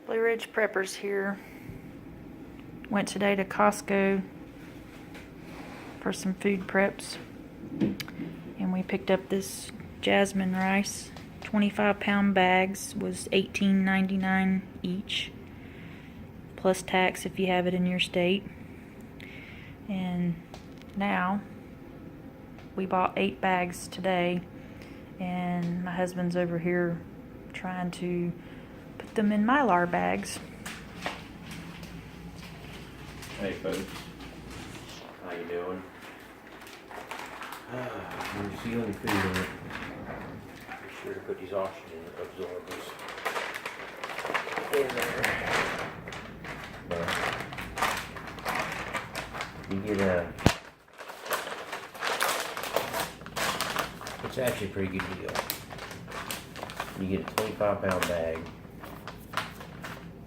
Blue Ridge Preppers here. Went today to Costco for some food preps, and we picked up this jasmine rice. 25-pound bags was $18.99 each, plus tax if you have it in your state. And now we bought 8 bags today, and my husband's over here trying to put them in Mylar bags. Hey folks, how you doing? We're sealing food in it. Be sure to put these oxygen absorbers in there. But you get it's actually a pretty good deal. You get a 25-pound bag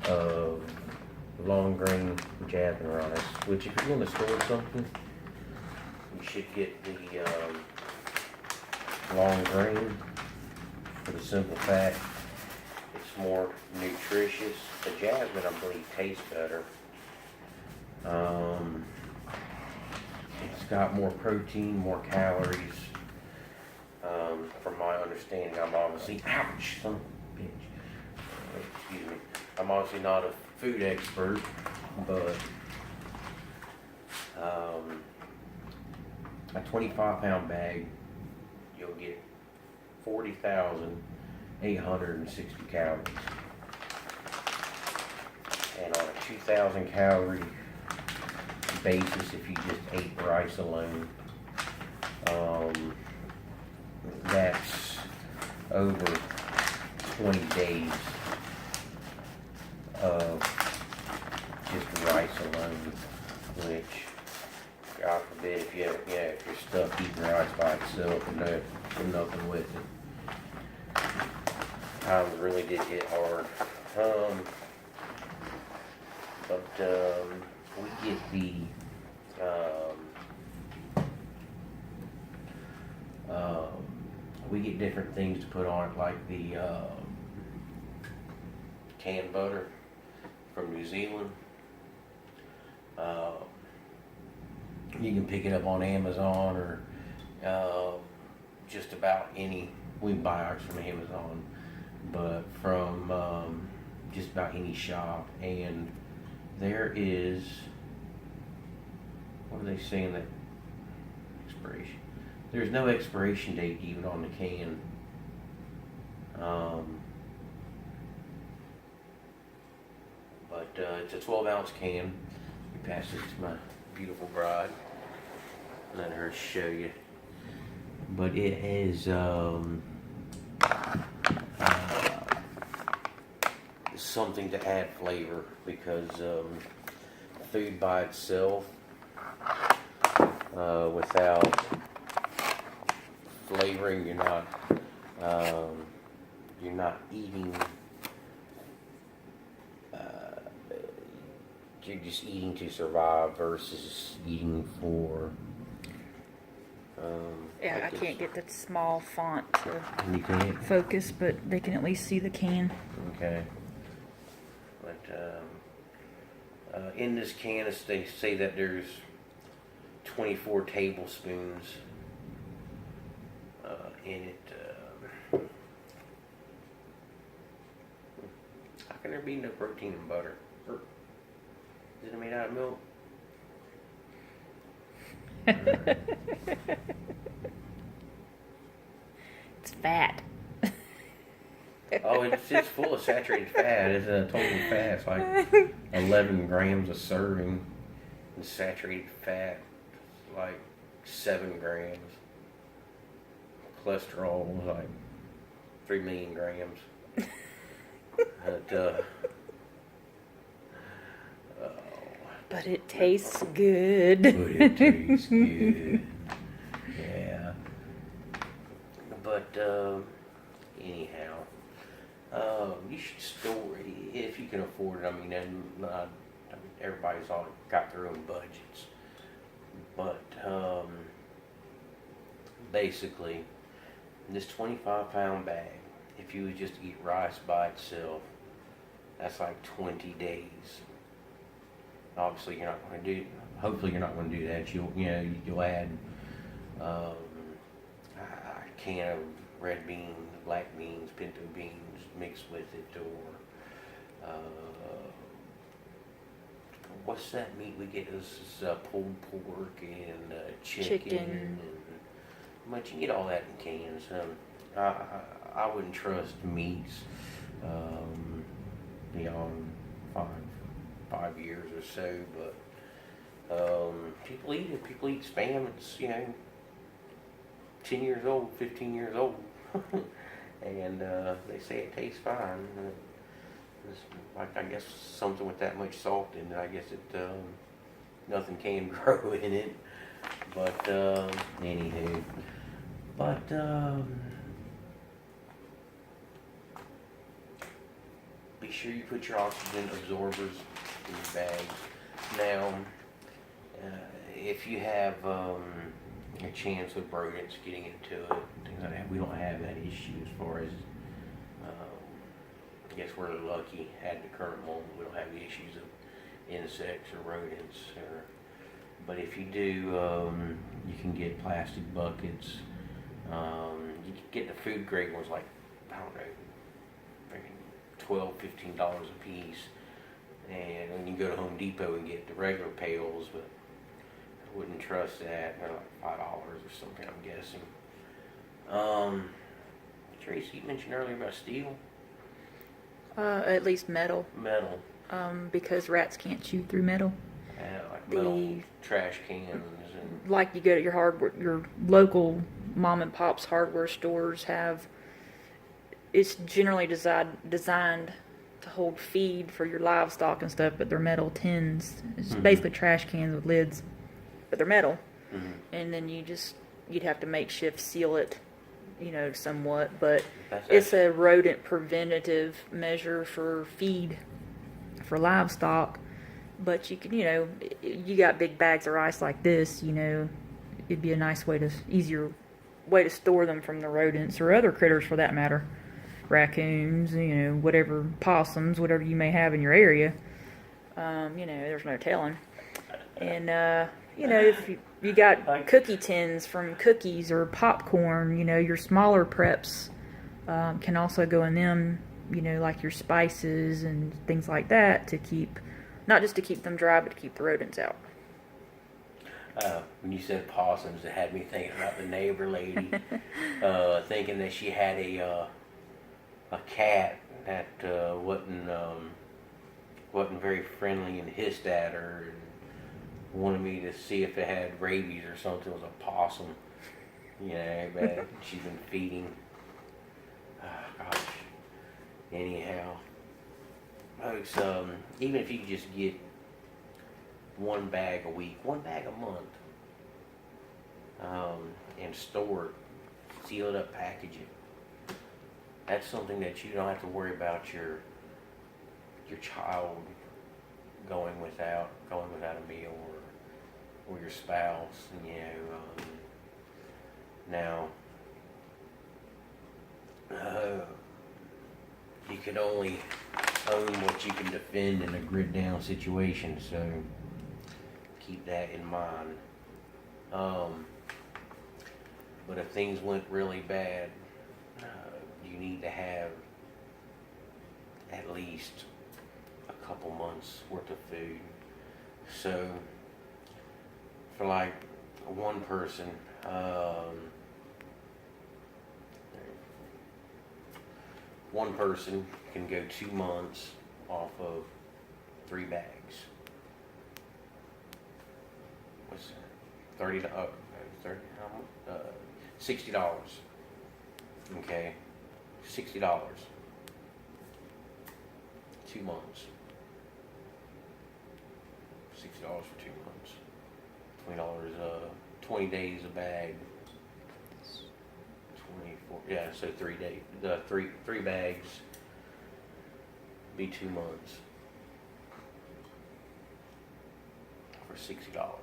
of long grain jasmine rice, which if you're going to store something, you should get the long grain for the simple fact it's more nutritious. The jasmine, I believe, tastes better. It's got more protein, more calories. From my understanding, I'm obviously, ouch, son of a bitch. Excuse me. I'm obviously not a food expert, but a 25-pound bag, you'll get 40,860 calories. And on a 2,000 calorie basis, if you just ate rice alone, that's over 20 days of just rice alone, which, God forbid, if you're stuck eating rice by itself and do nothing with it. Times really did get hard. We get the we get different things to put on it, like the canned butter from New Zealand. You can pick it up on Amazon or just about any. We buy ours from Amazon, but from just about any shop. And there is, what are they saying that expiration? There's no expiration date even on the can. But it's a 12-ounce can. We pass it to my beautiful bride. Let her show you. But it is something to add flavor, because food by itself, without flavoring, you're not eating. You're just eating to survive versus eating for. Yeah, I can't get that small font You can't. to focus, but they can at least see the can. Okay. But in this can, they say that there's 24 tablespoons in it. How can there be no protein in butter? Is it made out of milk? It's fat. Oh, it's full of saturated fat. It's a total fat. It's like 11 grams a serving. And saturated fat, it's like 7 grams. Cholesterol was like 3 million grams. But it tastes good. But it tastes good. Yeah. But anyhow, you should store it if you can afford it. I mean, everybody's all got their own budgets. But basically, this 25-pound bag, if you would just eat rice by itself, That's like 20 days. Obviously, you're not going to do. Hopefully, you're not going to do that. You'll add um, a can of red beans, black beans, pinto beans mixed with it, or what's that meat we get? This is pulled pork and chicken. And, but you get all that in cans. I wouldn't trust meats beyond 5 years or so, but people eat it. People eat Spam. It's 10 years old, 15 years old, and they say it tastes fine. It's like, I guess, something with that much salt in it. I guess nothing can grow in it. But anywho, but be sure you put your oxygen absorbers in your bags. Now, if you have a chance of rodents getting into it, things like that, we don't have that issue as far as. I guess we're lucky at the current moment. We don't have the issues of insects or rodents. But if you do, you can get plastic buckets. You can get the food grade ones, like, I don't know, $12, $15 a piece. And then you go to Home Depot and get the regular pails, but I wouldn't trust that. They're like $5 or something, I'm guessing. Tracy, you mentioned earlier about steel. At least metal. Metal. Because rats can't chew through metal. Like metal trash cans and. Like you go to your local mom and pop's hardware stores have. It's generally designed to hold feed for your livestock and stuff, but they're metal tins. It's basically trash cans with lids, but they're metal. Mm-hmm. And then you'd have to makeshift seal it. Somewhat, but it's a rodent preventative measure for feed for livestock. But you can, you got big bags of rice like this, it'd be a nice easier way to store them from the rodents or other critters for that matter. Raccoons, whatever, possums, whatever you may have in your area. There's no telling. And, if you got cookie tins from cookies or popcorn, your smaller preps can also go in them, like your spices and things like that to keep, not just to keep them dry, but to keep the rodents out. When you said possums, it had me thinking about the neighbor lady, thinking that she had a cat that wasn't very friendly and hissed at her. And wanted me to see if it had rabies or something. It was a possum. But she's been feeding. Oh, gosh. Anyhow. Folks, even if you could just get one bag a week, one bag a month, and store it, seal it up, package it. That's something that you don't have to worry about your child going without a meal or your spouse. Now you can only own what you can defend in a grid down situation, so keep that in mind. But if things went really bad, you need to have at least a couple months worth of food. So for like one person, can go 2 months off of 3 bags. What's that? $60. Okay, $60. 2 months. $60 for 2 months. $20, 20 days a bag. 24. Yeah, so 3 days. Three bags. Be 2 months for $60.